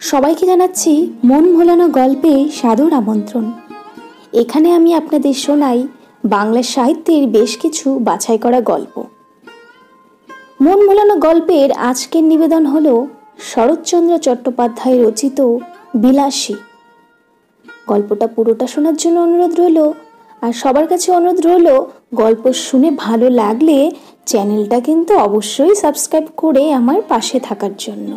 সবাইকে জানাচ্ছি মন ভোলানো গল্পে সাদর আমন্ত্রণ। এখানে আমি আপনাদের শোনাই বাংলা সাহিত্যের বেশ কিছু বাছাই করা গল্প। মন ভোলানো গল্পের আজকের নিবেদন হলো শরৎচন্দ্র চট্টোপাধ্যায় রচিত বিলাসী। গল্পটা পুরোটা শোনার জন্য অনুরোধ রইল, আর সবার কাছে অনুরোধ রইল গল্প শুনে ভালো লাগলে চ্যানেলটা কিন্তু অবশ্যই সাবস্ক্রাইব করে আমার পাশে থাকার জন্য।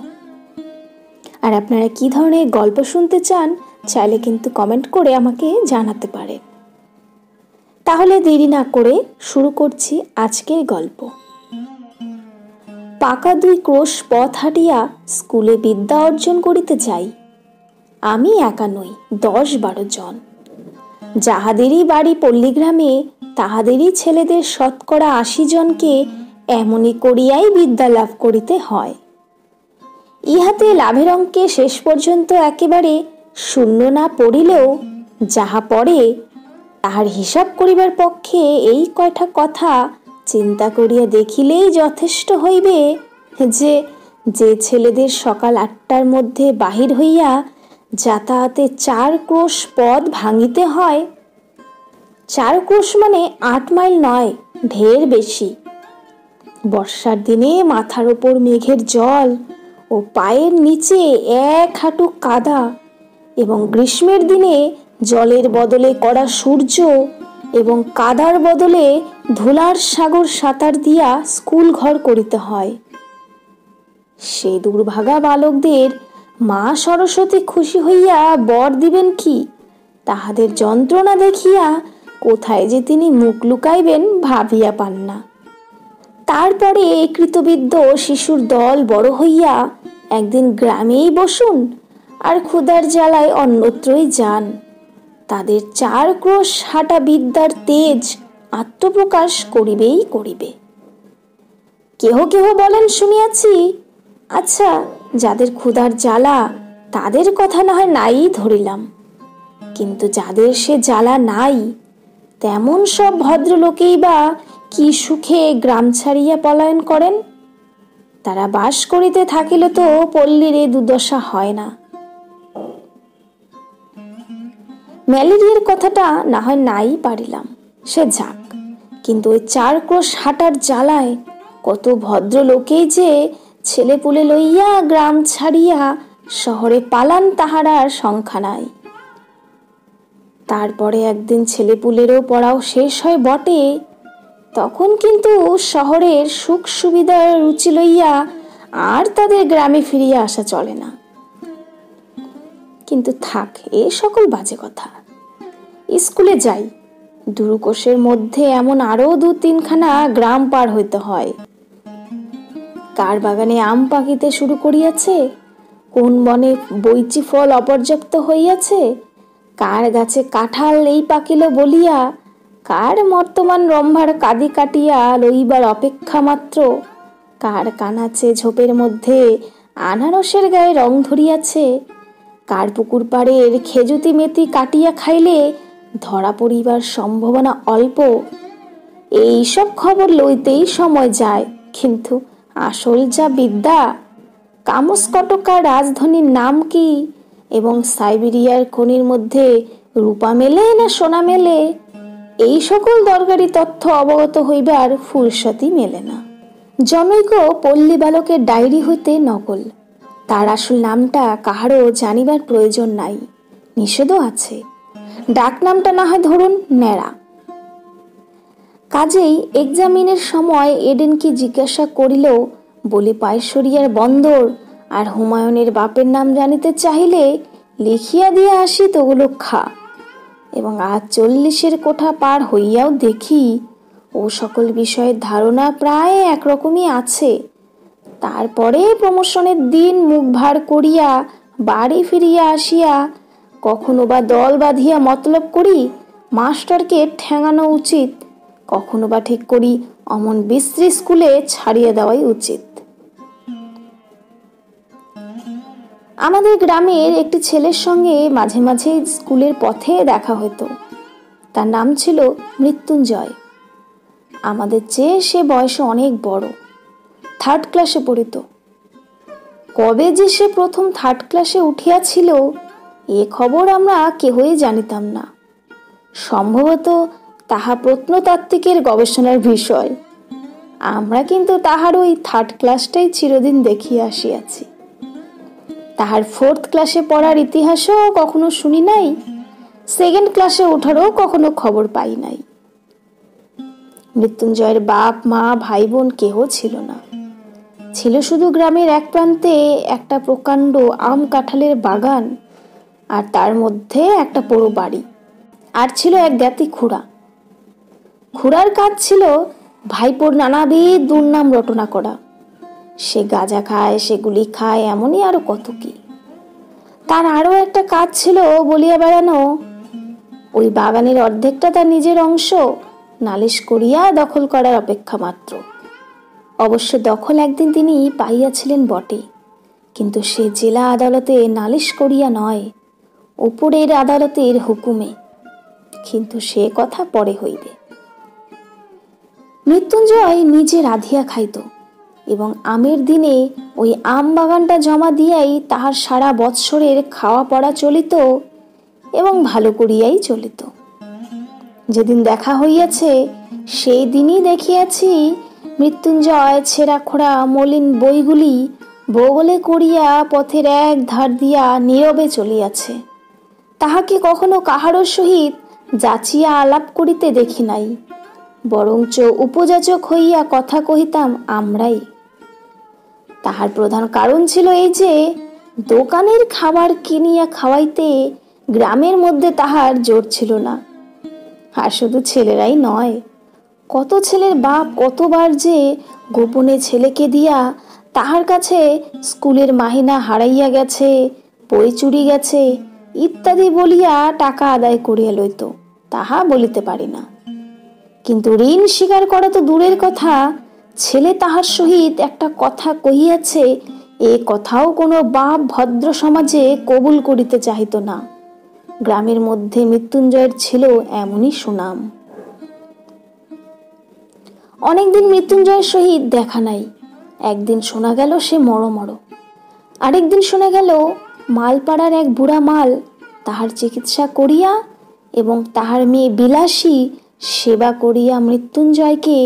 আর আপনারা কী ধরনের গল্প শুনতে চান চাইলে কিন্তু কমেন্ট করে আমাকে জানাতে পারেন। তাহলে দেরি না করে শুরু করছি আজকের গল্প। পাকা 2 ক্রোশ পথ হাঁটিয়া স্কুলে বিদ্যা অর্জন করিতে যাই। আমি একা নই, 10-12 জন। যাহাদেরই বাড়ি পল্লীগ্রামে তাহাদেরই ছেলেদের শতকরা 80 জনকে এমনি করিয়াই বিদ্যা লাভ করিতে হয়। ইহাতে লাভের অঙ্কে শেষ পর্যন্ত একেবারে শূন্য না পড়িলেও যাহা পড়ে তাহার হিসাব করিবার পক্ষে এই কয়টা কথা চিন্তা করিয়া দেখিলেই যথেষ্ট হইবে যে যে ছেলেদের সকাল 8টার মধ্যে বাহির হইয়া যাতায়াতে 4 ক্রোশ পথ ভাঙিতে হয়। 4 ক্রোশ মানে 8 মাইল নয়, ঢের বেশি। বর্ষার দিনে মাথার ওপর মেঘের জল ও পায়ের নিচে 1 হাঁটু কাদা, এবং গ্রীষ্মের দিনে জলের বদলে কড়া সূর্য এবং কাদার বদলে ধুলার সাগর সাঁতার দিয়া স্কুল ঘর করিতে হয়। সে দুর্ভাগা বালকদের মা সরস্বতী খুশি হইয়া বর দিবেন কি, তাহাদের যন্ত্রণা দেখিয়া কোথায় যে তিনি মুখ লুকাইবেন ভাবিয়া পান না। তারপরে কৃতবিদ্য শিশুর দল বড় হইয়া একদিন গ্রামেই বসুন আর ক্ষুধার জ্বালায় অন্যত্রই যান। তাদের 4 ক্রোশ হাঁটা বিদ্যার তেজ আত্মপ্রকাশ করিবেই করিবে। কেহ কেহ বলেন শুনিয়াছি, আচ্ছা যাদের ক্ষুধার জ্বালা তাদের কথা না হয় নাই ধরিলাম, কিন্তু যাদের সে জ্বালা নাই তেমন সব ভদ্রলোকেই বা কি সুখে গ্রাম ছাড়িয়া পলায়ন করেন? তারা বাস করিতে থাকিলে তো পল্লীর এ দুর্দশা হয় না। ম্যালেরিয়ার কথাটা না হয় নাই পারিলাম, সে যাক, কিন্তু ওই 4 ক্রোশ হাঁটার জ্বালায় কত ভদ্রলোকেই যে ছেলেপুলে লইয়া গ্রাম ছাড়িয়া শহরে পালান তাহার আর সংখ্যা নাই। তারপরে একদিন ছেলেপুলেরও পড়াও শেষ হয় বটে, তখন কিন্তু শহরের সুখ সুবিধার রুচি লইয়া আর তাদের গ্রামে ফিরিয়া আসা চলে না। কিন্তু থাক এ সকল বাজে কথা। স্কুলে যাই, 2 কোষের মধ্যে এমন আরো 2-3 খানা গ্রাম পার হইতে হয়। কার বাগানে আম পাকিতে শুরু করিয়াছে, কোন বনে বৈচি ফল অপর্যাপ্ত হইয়াছে, কার গাছে কাঁঠাল এই পাকিল বলিয়া কার বর্তমান রম্ভার কাঁদি কাটিয়া লইবার অপেক্ষা মাত্র, কার কানাচে ঝোপের মধ্যে আনারসের গায়ে রং ধরিয়াছে, কার পুকুর পাড়ের খেজুতি মেথি কাটিয়া খাইলে ধরা পড়িবার সম্ভাবনা অল্প, এই সব খবর লইতেই সময় যায়। কিন্তু আসল যা বিদ্যা, কামস্কটকার রাজধানীর নাম কি এবং সাইবেরিয়ার খনির মধ্যে রূপা মেলে না সোনা মেলে, এই সকল দরকারি তথ্য অবগত হইবার ফুরসতি মেলে না। জনৈক পল্লী বালকের ডায়েরি হইতে নকল। তার আসল নামটা কাহারও জানিবার প্রয়োজন নাই, নিষেধও আছে। ডাক নামটা না হয় ধরুন ন্যাড়া। কাজেই এক্সামিনের সময় এডেনকে জিজ্ঞাসা করিল বলে পায়সরিয়ার বন্দর আর হুমায়ুনের বাপের নাম জানিতে চাহিলে লিখিয়া দিয়া আসি তোগুলো খা। এবং আজ 40-এর কোঠা পার হইয়াও দেখি ও সকল বিষয়ের ধারণা প্রায় একরকমই আছে। তারপরে প্রমোশনের দিন মুখ ভার করিয়া বাড়ি ফিরিয়া আসিয়া কখনো বা দল বাঁধিয়া মতলব করি মাস্টারকে ঠেঙানো উচিত, কখনো বা ঠিক করি অমন বিশ্রী স্কুলে ছাড়িয়ে দেওয়াই উচিত। আমাদের গ্রামের একটি ছেলের সঙ্গে মাঝে মাঝে স্কুলের পথে দেখা হতো। তার নাম ছিল মৃত্যুঞ্জয়। আমাদের চেয়ে সে বয়সে অনেক বড়, 3rd ক্লাসে পড়িত। কবে যে সে প্রথম 3rd ক্লাসে উঠিয়াছিল এ খবর আমরা কেহই জানিতাম না। সম্ভবত তাহা প্রত্নতাত্ত্বিকের গবেষণার বিষয়। আমরা কিন্তু তাহার ওই 3rd ক্লাসটাই চিরদিন দেখিয়া আসিয়াছি। তাহার 4th ক্লাসে পড়ার ইতিহাসও কখনো শুনি নাই, 2nd ক্লাসে ওঠারও কখনো খবর পাই নাই। মৃত্যুঞ্জয়ের বাপ মা ভাই বোন কেহ ছিল না। ছিল শুধু গ্রামের এক প্রান্তে একটা প্রকাণ্ড আম কাঁঠালের বাগান, আর তার মধ্যে একটা পোড়ো বাড়ি, আর ছিল এক জ্ঞাতি খুড়া। খুড়ার কাজ ছিল ভাইপোর নানাবিধ দুর্নাম রটনা করা। সে গাঁজা খায়, সে গুলি খায়, এমনই আরো কত কি। তার আরো একটা কাজ ছিল বলিয়া বেড়ানো, ওই বাগানের অর্ধেকটা তার নিজের অংশ, নালিশ করিয়া দখল করার অপেক্ষা মাত্র। অবশ্য দখল একদিন তিনি পাইয়াছিলেন বটে, কিন্তু সে জেলা আদালতে নালিশ করিয়া নয়, উপরের আদালতের হুকুমে। কিন্তু সে কথা পরে হইবে। মৃত্যুঞ্জয় নিজে রাধিয়া খাইত এবং আমের দিনে ওই আম বাগানটা জমা দিয়াই তাহার সারা বৎসরের খাওয়া পড়া চলিত, এবং ভালো করিয়াই চলিত। যেদিন দেখা হইয়াছে সেই দিনই দেখিয়াছি মৃত্যুঞ্জয় ছেঁড়া খোড়া মলিন বইগুলি বগলে করিয়া পথের এক ধার দিয়া নীরবে চলিয়াছে। তাহাকে কখনো কাহারও সহিত যাচিয়া আলাপ করিতে দেখি নাই, বরঞ্চ উপযাচক হইয়া কথা কহিতাম আমরাই। তাহার প্রধান কারণ ছিল এই যে দোকানের খাবার কিনিয়া খাওয়াইতে গ্রামের মধ্যে তাহার জোর ছিল না। আর শুধু ছেলেরাই নয়, কত ছেলের বাপ কতবার যে গোপনে ছেলেকে দিয়া তাহার কাছে স্কুলের মাহিনা হারাইয়া গেছে, বই চুরি গেছে ইত্যাদি বলিয়া টাকা আদায় করিয়া লইত, তাহা বলিতে পারি না। কিন্তু ঋণ স্বীকার করা তো দূরের কথা, ছেলে তাহার সহিত একটা কথা কহিয়াছে এ কথাও কোনো বাপ ভদ্র সমাজে কবুল করিতে চাহিত না। গ্রামের মধ্যে মৃত্যুঞ্জয়ের ছিল এমনই সুনাম। অনেকদিন মৃত্যুঞ্জয়ের সহিত দেখা নাই। একদিন শোনা গেল সে মরমর, আরেকদিন শোনা গেল মালপাড়ার এক বুড়া মাল তাহার চিকিৎসা করিয়া এবং তাহার মেয়ে বিলাসী সেবা করিয়া মৃত্যুঞ্জয়কে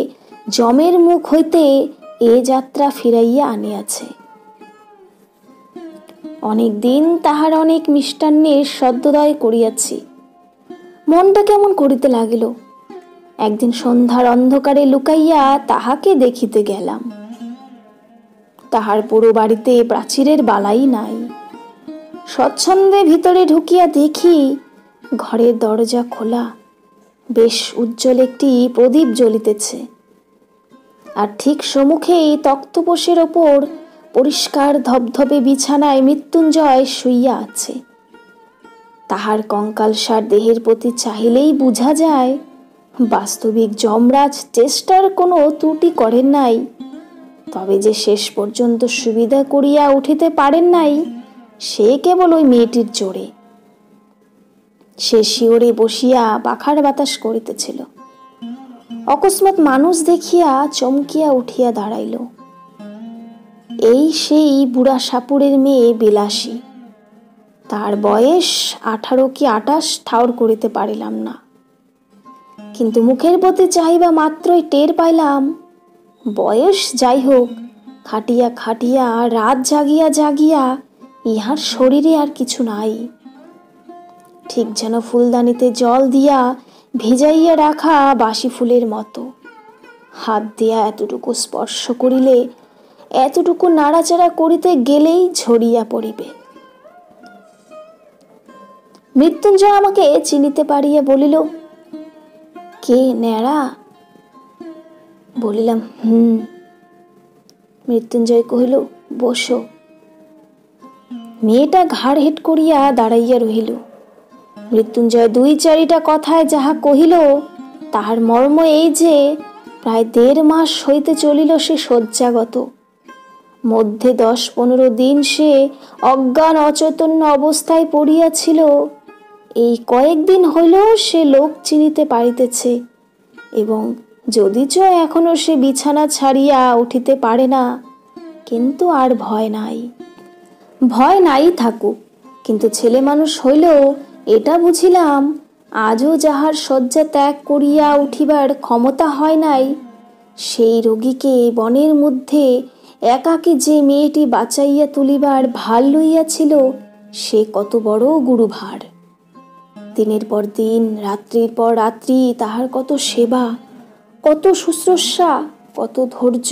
যমের মুখ হইতে এ যাত্রা ফিরাইয়া আনিয়াছে। অনেক দিন তাহার অনেক মিষ্টান্নের সদ্যোদয় করিয়াছি। মনটা কেমন করিতে লাগিল। একদিন সন্ধ্যার অন্ধকারে লুকাইয়া তাহাকে দেখিতে গেলাম। তাহার পুরো বাড়িতে প্রাচীরের বালাই নাই। স্বচ্ছন্দে ভিতরে ঢুকিয়া দেখি ঘরের দরজা খোলা, বেশ উজ্জ্বল একটি প্রদীপ জ্বলিতেছে, আর ঠিক সম্মুখেই তক্তপোষের ওপর পরিষ্কার ধবধবে বিছানায় মৃত্যুঞ্জয় শুইয়া আছে। তাহার কঙ্কালসার দেহের প্রতি চাহিলেই বুঝা যায় বাস্তবিক যমরাজ চেষ্টার কোনো ত্রুটি করেন নাই, তবে যে শেষ পর্যন্ত সুবিধা করিয়া উঠিতে পারেন নাই সে কেবল ওই মেয়েটির জোরে। সে শিওরে বসিয়া পাখার বাতাস করিতেছিল। অকস্মাৎ মানুষ দেখিয়া চমকিয়া উঠিয়া দাঁড়াইল। এই সেই বুড়া সাপুরের মেয়ে বিলাসী। তার বয়স 18 কি 28 ঠাউর করিতে পারিলাম না, কিন্তু মুখের প্রতি চাহিবা মাত্রই টের পাইলাম বয়স যাই হোক, খাটিয়া খাটিয়া রাত জাগিয়া জাগিয়া ইহার শরীরে আর কিছু নাই। ঠিক যেন ফুলদানিতে জল দিয়া ভিজাইয়া রাখা বাসি ফুলের মতো। হাত দিয়া এতটুকু স্পর্শ করিলে, এতটুকু নাড়াচাড়া করিতে গেলেই ঝরিয়া পড়িবে। মৃত্যুঞ্জয় আমাকে চিনিতে পারিয়া বলিল, কে ন্যাড়া? বলিলাম, মৃত্যুঞ্জয় কহিল, বসো। মেয়েটা ঘাড় হেট করিয়া দাঁড়াইয়া রহিল। মৃত্যুঞ্জয় 2-4টা কথায় যাহা কহিল তাহার মর্ম এই যে প্রায় 1.5 মাস হইতে চলিল সে শয্যাগত। মধ্যে 10-15 দিন সে অজ্ঞান অচৈতন্য অবস্থায় পড়িয়াছিল। এই কয়েকদিন হইল সে লোক চিনিতে পারিতেছে, এবং যদিচ এখনো সে বিছানা ছাড়িয়া উঠিতে পারে না, কিন্তু আর ভয় নাই। ভয় নাই থাকুক, কিন্তু ছেলে মানুষ হইলেও এটা বুঝিলাম, আজও যাহার শয্যা ত্যাগ করিয়া উঠিবার ক্ষমতা হয় নাই, সেই রোগীকে বনের মধ্যে একাকী যে মেয়েটি বাঁচাইয়া তুলিবার ভার লইয়াছিল, সে কত বড় গুরুভার। দিনের পর দিন, রাত্রির পর রাত্রি তাহার কত সেবা, কত শুশ্রূষা, কত ধৈর্য,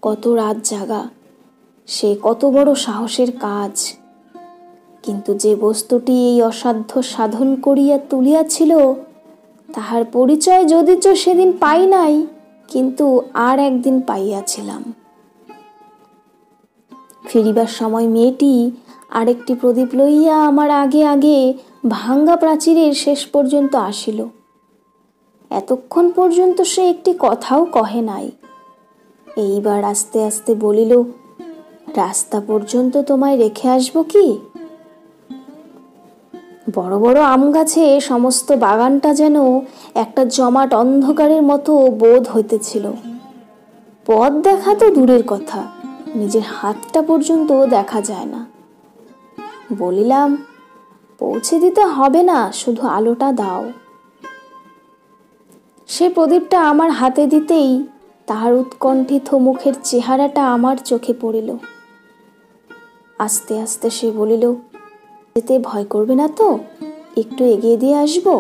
কত রাত জাগা, সে কত বড় সাহসের কাজ। কিন্তু যে বস্তুটি এই অসাধ্য সাধন করিয়া তুলিয়াছিল, তাহার পরিচয় যদিচ সেদিন পাই নাই, কিন্তু আর একদিন পাইয়াছিলাম। ফিরিবার সময় মেয়েটি আরেকটি প্রদীপ লইয়া আমার আগে আগে ভাঙ্গা প্রাচীরের শেষ পর্যন্ত আসিল। এতক্ষণ পর্যন্ত সে একটি কথাও কহে নাই। এইবার আস্তে আস্তে বলিল, রাস্তা পর্যন্ত তোমায় রেখে আসবো কি? বড় বড় আম গাছে সমস্ত বাগানটা যেন একটা জমাট অন্ধকারের মতো বোধ হইতেছিল। পথ দেখা তো দূরের কথা, নিজের হাতটা পর্যন্ত দেখা যায় না। বলিলাম, পৌঁছে দিতে হবে না, শুধু আলোটা দাও। সে প্রদীপটা আমার হাতে দিতেই তাহার উৎকণ্ঠিত মুখের চেহারাটা আমার চোখে পড়িল। আস্তে আস্তে সে বলিল, যেতে ভয় করবে না তো? একটু এগিয়ে দিয়ে আসবো?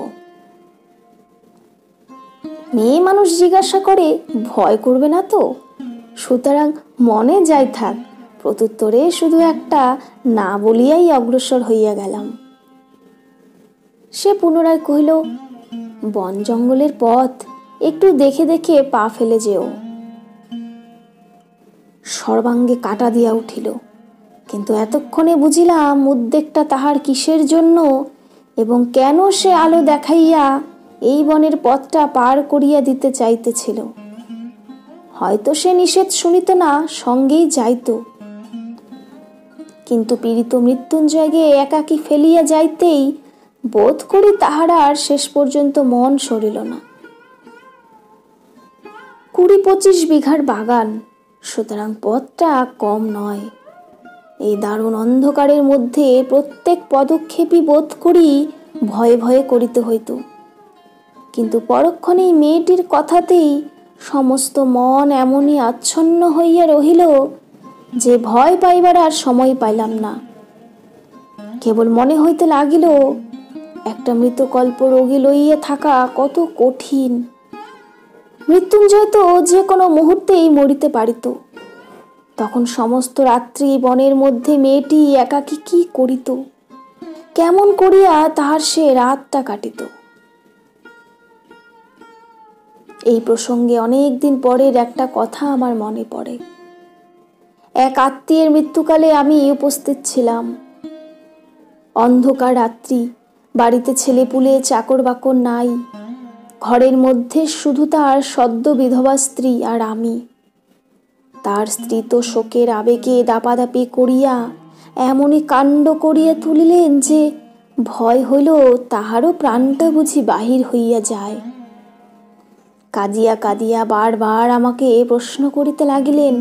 মেয়ে মানুষ জিজ্ঞাসা করে, ভয় করবে না তো? সুতরাং মনে যাই থাক, প্রত্যুত্তরে শুধু একটা না বলিয়াই অগ্রসর হইয়া গেলাম। সে পুনরায় কহিল, বন জঙ্গলের পথ, একটু দেখে দেখে পা ফেলে যেও। সর্বাঙ্গে কাটা দিয়া উঠিল, কিন্তু এতক্ষণে বুঝিলাম উদ্বেগটা তাহার কিসের জন্য এবং কেন সে আলো দেখাইয়া এই বনের পথটা পার করিয়া দিতে চাইতেছিল। হয়তো সে নিষেধ শুনিত না, সঙ্গেই যাইত, কিন্তু পীড়িত মৃত্যুঞ্জয়কে একাকী ফেলিয়া যাইতেই বোধ করি তাহার আর শেষ পর্যন্ত মন সরিল না। 20-25 বিঘার বাগান, সুতরাং পথটা কম নয়। এই দারুণ অন্ধকারের মধ্যে প্রত্যেক পদক্ষেপই বোধ করি ভয়ে ভয়ে করিতে হইত, কিন্তু পরক্ষণেই মেয়েটির কথাতেই সমস্ত মন এমনই আচ্ছন্ন হইয়া রহিল যে ভয় পাইবার আর সময় পাইলাম না। কেবল মনে হইতে লাগিল, একটা মৃতকল্প রোগী লইয়া থাকা কত কঠিন। মৃত্যুঞ্জয় তো যে কোনো মুহূর্তেই মরিতে পারিত। তখন সমস্ত রাত্রি বনের মধ্যে মেয়েটি একাকী কি করিত, কেমন করিয়া তাহার সে রাতটা কাটিত। এই প্রসঙ্গে অনেক দিন পরের একটা কথা আমার মনে পড়ে। এক আত্মীয়ের মৃত্যুকালে আমি উপস্থিত ছিলাম। অন্ধকার রাত্রি, বাড়িতে ছেলেপুলে চাকর বাকর নাই, ঘরের মধ্যে শুধু তার সদ্য বিধবা স্ত্রী আর আমি। তার স্ত্রী তো শোকের আবেগে দাপাদাপি করিয়া এমনই কাণ্ড করিয়া তুলিলেন যে ভয় হইল তাহারও প্রাণটা বুঝি বাহির হইয়া যায়। কাঁদিয়া কাঁদিয়া বারবার আমাকে প্রশ্ন করিতে লাগিলেন,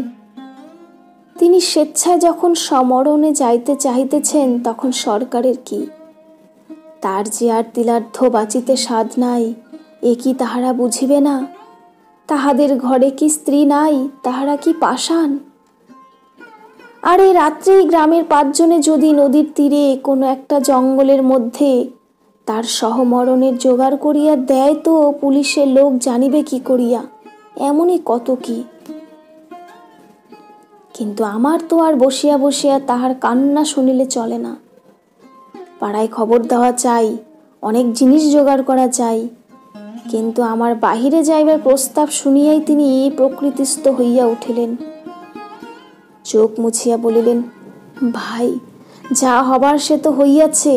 তিনি স্বেচ্ছায় যখন সমরণে যাইতে চাহিতেছেন, তখন সরকারের কি? তার যে আর তিলার্ধ বাঁচিতে সাধ নাই, এ কি তাহারা বুঝিবে না? তাহাদের ঘরে কি স্ত্রী নাই? তাহারা কি পাষাণ? আর এই রাত্রেই গ্রামের 5 জনে যদি নদীর তীরে কোনো একটা জঙ্গলের মধ্যে তার সহমরণের জোগাড় করিয়া দেয়, তো পুলিশের লোক জানিবে কি করিয়া? এমনই কত কি। কিন্তু আমার তো আর বসিয়া বসিয়া তাহার কান্না শুনিলে চলে না। পাড়ায় খবর দেওয়া চাই, অনেক জিনিস জোগাড় করা চাই, কিন্তু আমার বাহিরে যাইবার প্রস্তাব শুনিয়াই তিনি প্রকৃতিস্থ হইয়া উঠিলেন। চোখ মুছিয়া বলিলেন, ভাই, যা হবার সে তো হইয়াছে,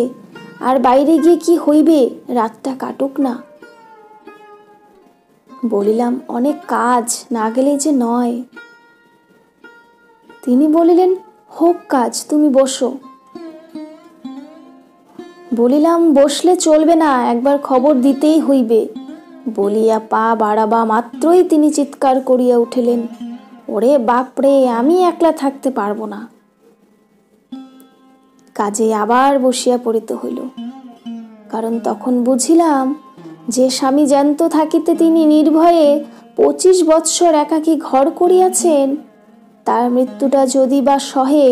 আর বাইরে গিয়ে কি হইবে? রাতটা কাটুক না। বলিলাম, অনেক কাজ, না গেলে যে নয়। তিনি বলিলেন, হোক কাজ, তুমি বসো। বলিলাম, বসলে চলবে না, একবার খবর দিতেই হইবে। বলিয়া পা বাড়াবা মাত্রই তিনি চিৎকার করিয়া উঠিলেন, ওরে বাপরে, আমি একলা থাকতে পারবো না। কাজে আবার বসিয়া পড়িতে হইল। কারণ তখন বুঝিলাম যে স্বামী জ্যান্ত থাকিতে তিনি নির্ভয়ে 25 বৎসর একাকী ঘর করিয়াছেন, তার মৃত্যুটা যদি বা সহে,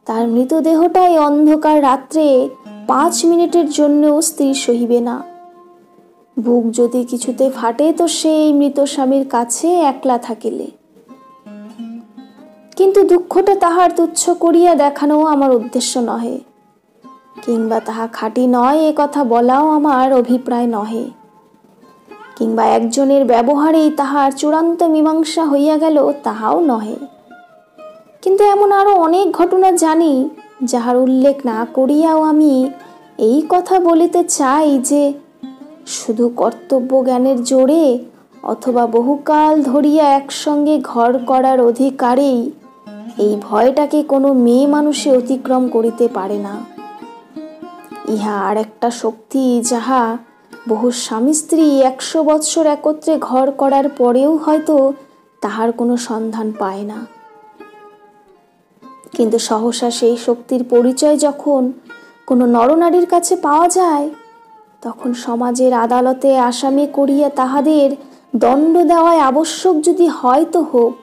তার মৃতদেহটাই অন্ধকার রাত্রে 5 মিনিটের জন্যও স্ত্রী সহিবে না। বুক যদি কিছুতে ফাটে তো সেই মৃত স্বামীর কাছে একলা থাকিলে। কিন্তু দুঃখটা তাহার তুচ্ছ করিয়া দেখানো আমার উদ্দেশ্য নহে, কিংবা তাহা খাঁটি নয় এ কথা বলাও আমার অভিপ্রায় নহে, কিংবা একজনের ব্যবহারেই তাহার চূড়ান্ত মীমাংসা হইয়া গেল তাহাও নহে। কিন্তু এমন আরো অনেক ঘটনা জানি, যাহার উল্লেখ না করিয়াও আমি এই কথা বলিতে চাই যে শুধু কর্তব্য জ্ঞানের জোরে অথবা বহুকাল ধরিয়া একসঙ্গে ঘর করার অধিকারেই এই ভয়টাকে কোনো মেয়ে মানুষে অতিক্রম করিতে পারে না। ইহা আর একটা শক্তি, যাহা বহু স্বামী স্ত্রী 100 বৎসর একত্রে ঘর করার পরেও হয়তো তাহার কোনো সন্ধান পায় না। কিন্তু সহসা সেই শক্তির পরিচয় যখন কোনো নরনারীর কাছে পাওয়া যায়, তখন সমাজের আদালতে আসামি করিয়া তাহাদের দণ্ড দেওয়ায় আবশ্যক যদি হয় তো হোক,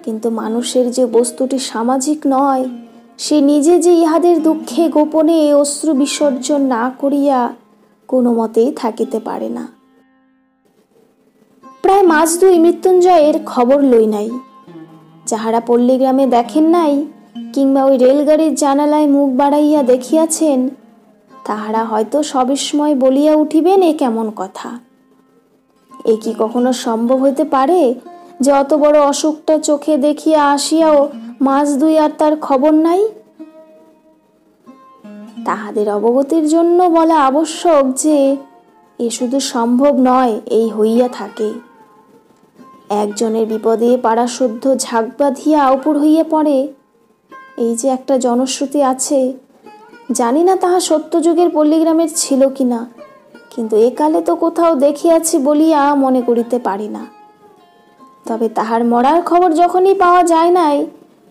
কিন্তু মানুষের যে বস্তুটি সামাজিক নয়, সে নিজে যে ইহাদের দুঃখে গোপনে অশ্রু বিসর্জন না করিয়া কোনো মতেই থাকিতে পারে না। প্রায় মাস 2 মৃত্যুঞ্জয়ের খবর লই নাই। যাহারা পল্লীগ্রামে দেখেন নাই, কিংবা ওই রেলগাড়ির জানালায় মুখ বাড়াইয়া দেখিয়াছেন, তাহারা হয়তো সবিস্ময় বলিয়া উঠিবেন, এ কেমন কথা! এ কি কখনো সম্ভব হইতে পারে যে অত বড় অসুখটা চোখে দেখিয়া আসিয়াও মাস 2 আর তার খবর নাই? তাহাদের অবগতির জন্য বলা আবশ্যক যে এ শুধু সম্ভব নয়, এই হইয়া থাকে। একজনের বিপদে পাড়া শুদ্ধ ঝাঁক বাঁধিয়া অপুর হইয়া পড়ে, এই যে একটা জনশ্রুতি আছে, জানি না তাহা সত্যযুগের পল্লীগ্রামের ছিল কিনা, কিন্তু একালে তো কোথাও দেখিয়াছি বলিয়া মনে করিতে পারি না। তবে তাহার মরার খবর যখনই পাওয়া যায় নাই,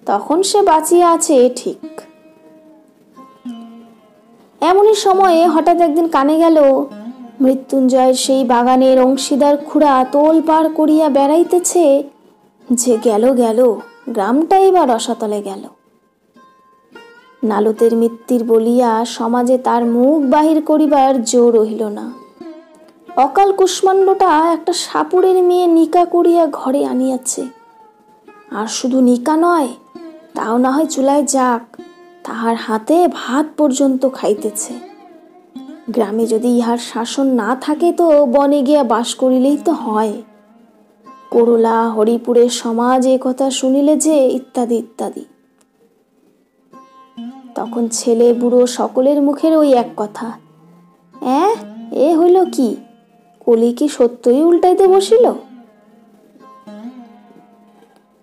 তখন সে বাঁচিয়া আছে ঠিক। এমনই সময়ে হঠাৎ একদিন কানে গেল, মৃত্যুঞ্জয়ের সেই বাগানের অংশীদার খুড়া তোল পার করিয়া বেড়াইতেছে যে গেল গেল, গ্রামটা এবার রসাতলে গেল। নালতের মৃত্যুর বলিয়া সমাজে তার মুখ বাহির করিবার জোর রহিল না। অকাল কুষ্মাণ্ডটা একটা সাপুড়ের মেয়ে নিকা করিয়া ঘরে আনিয়াছে, আর শুধু নিকা নয়, তাও না হয় চুলায় যাক, তাহার হাতে ভাত পর্যন্ত খাইতেছে। গ্রামে যদি ইহার শাসন না থাকে তো বনে গিয়া বাস করিলেই তো হয়। করলা হরিপুরের সমাজ এ কথা শুনিলে যে ইত্যাদি ইত্যাদি। তখন ছেলে বুড়ো সকলের মুখের ওই এক কথা, এ হইল কি? কলি কি সত্যই উল্টাইতে বসিল?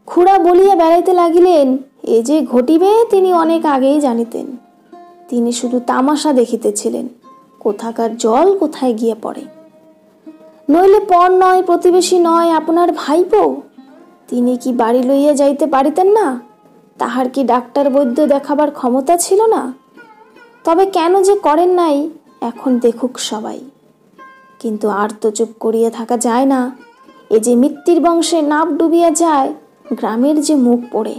খুড়া বলিয়া বেড়াইতে লাগিলেন, এ যে ঘটিবে তিনি অনেক আগেই জানিতেন। তিনি শুধু তামাশা দেখিতেছিলেন, কোথাকার জল কোথায় গিয়ে পড়ে। নইলে পর নয়, প্রতিবেশী নয়, আপনার ভাইপো, তিনি কি বাড়ি লইয়া যাইতে পারিতেন না? তাহার কি ডাক্তার বৈদ্য দেখাবার ক্ষমতা ছিল না? তবে কেন যে করেন নাই, এখন দেখুক সবাই। কিন্তু আর তো চুপ করিয়া থাকা যায় না। এ যে মৃত্যুর বংশে নাক ডুবিয়া যায়, গ্রামের যে মুখ পড়ে।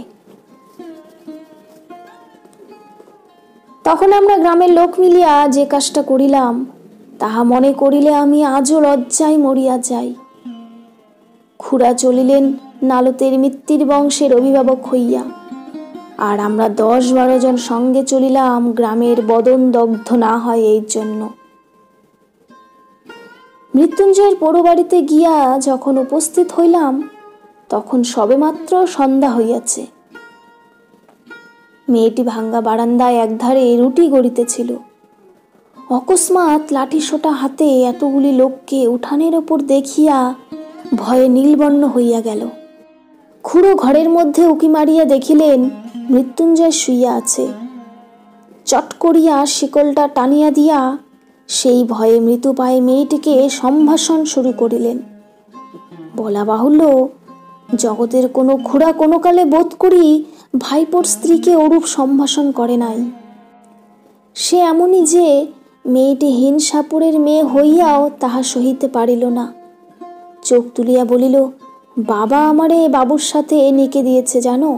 তখন আমরা গ্রামের লোক মিলিয়া যে কাজটা করিলাম, তাহা মনে করিলে আমি আজও লজ্জায় মরিয়া যাই। খুড়া চলিলেন নালতের মৃত্যুর বংশের অভিভাবক হইয়া, আর আমরা 10-12 জন সঙ্গে চলিলাম গ্রামের বদন দগ্ধ না হয় এই জন্য। মৃত্যুঞ্জয়ের পোড়ো বাড়িতে গিয়া যখন উপস্থিত হইলাম, তখন সবেমাত্র সন্ধ্যা হইয়াছে। মেয়েটি ভাঙ্গা বারান্দায় একধারে রুটি গড়িতেছিল। অকস্মাৎ লাঠি সোটা হাতে এতগুলি লোককে উঠানের ওপর দেখিয়া ভয়ে নীলবর্ণ হইয়া গেল। খুড়ো ঘরের মধ্যে উকি মারিয়া দেখিলেন মৃত্যুঞ্জয় শুইয়া আছে। চট করিয়া শিকলটা টানিয়া দিয়া সেই ভয়ে মৃত্যু পায়ে মেয়েটিকে সম্ভাষণ শুরু করিলেন। বলা বাহুল্য, জগতের কোনো খুড়া কোনো কালে বোধ করি ভাইপোর স্ত্রীকে ওরূপ সম্ভাষণ করে নাই। সে এমনই যে মেয়েটি হীন সাপুরের মেয়ে হইয়াও তাহা সহিতে পারিল না। চোখ তুলিয়া বলিল, বাবা আমারে বাবুর সাথে নেকে দিয়েছে জানো।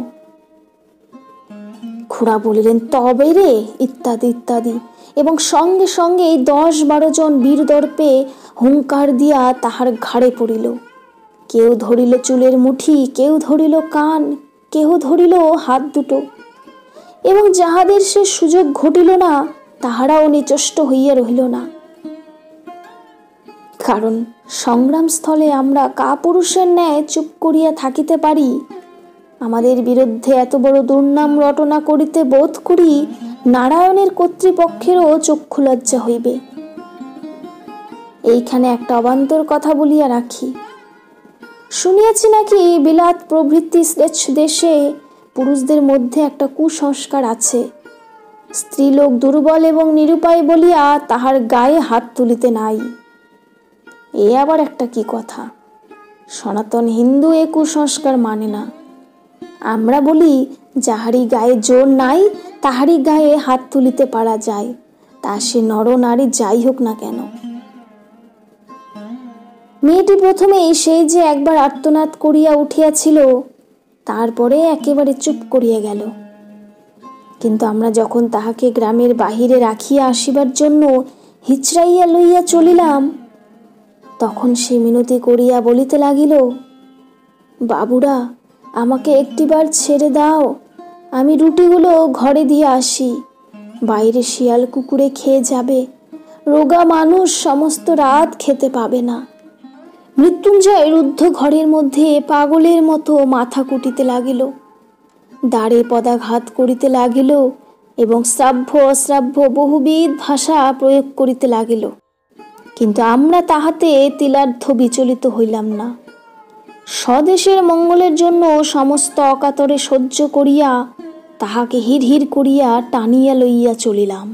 খুড়া বলিলেন, তবে রে, ইত্যাদি ইত্যাদি, এবং সঙ্গে সঙ্গে 10-12 জন বীরদর্পে হুঙ্কার দিয়া তাহার ঘাড়ে পড়িল। কেউ ধরিল চুলের মুঠি, কেউ ধরিল কান, কেউ ধরিল হাত দুটো, এবং যাহাদের সে সুযোগ ঘটিল না তাহারাও নিচষ্ট হইয়া রহিল না। কারণ সংগ্রামস্থলে আমরা কাপুরুষের ন্যায় চুপ করিয়া থাকিতে পারি, আমাদের বিরুদ্ধে এত বড় দুর্নাম রটনা করিতে বোধ করি নারায়ণের কর্তৃপক্ষেরও চক্ষু লজ্জা হইবে। এইখানে একটা অবান্তর কথা বলিয়া রাখি। শুনিয়াছি নাকি বিলাত প্রভৃতি দেশে পুরুষদের মধ্যে একটা কুসংস্কার আছে, স্ত্রীলোক দুর্বল এবং নিরুপায় বলিয়া তাহার গায়ে হাত তুলিতে নাই। এ আবার একটা কি কথা? সনাতন হিন্দু এ কুসংস্কার মানে না। আমরা বলি, যাহারি গায়ে জোর নাই তাহারি গায়ে হাত তুলিতে পারা যায়, তা সে নর নারী যাই হোক না কেন। মেয়েটি প্রথমেই সেই যে একবার আর্তনাদ করিয়া উঠিয়াছিল, তারপরে একেবারে চুপ করিয়া গেল। কিন্তু আমরা যখন তাহাকে গ্রামের বাহিরে রাখিয়া আসিবার জন্য হিচড়াইয়া লইয়া চলিলাম, তখন সে মিনতি করিয়া বলিতে লাগিল, বাবুরা, আমাকে একটিবার ছেড়ে দাও, আমি রুটিগুলো ঘরে দিয়ে আসি, বাইরে শিয়াল কুকুরে খেয়ে যাবে, রোগা মানুষ সমস্ত রাত খেতে পাবে না। মৃত্যুঞ্জয় রুদ্ধ ঘরের মধ্যে পাগলের মতো মাথা কুটিতে লাগিল, দাঁড়ে পদাঘাত করিতে লাগিল এবং শ্রাব্য অশ্রাব্য বহুবিধ ভাষা প্রয়োগ করিতে লাগিল। কিন্তু আমরা তাহাতে তিলার্ধ বিচলিত হইলাম না। স্বদেশের মঙ্গলের জন্য সমস্ত অকাতরে সহ্য করিয়া তাহাকে হিড় হিড় করিয়া টানিয়া লইয়া চলিলাম।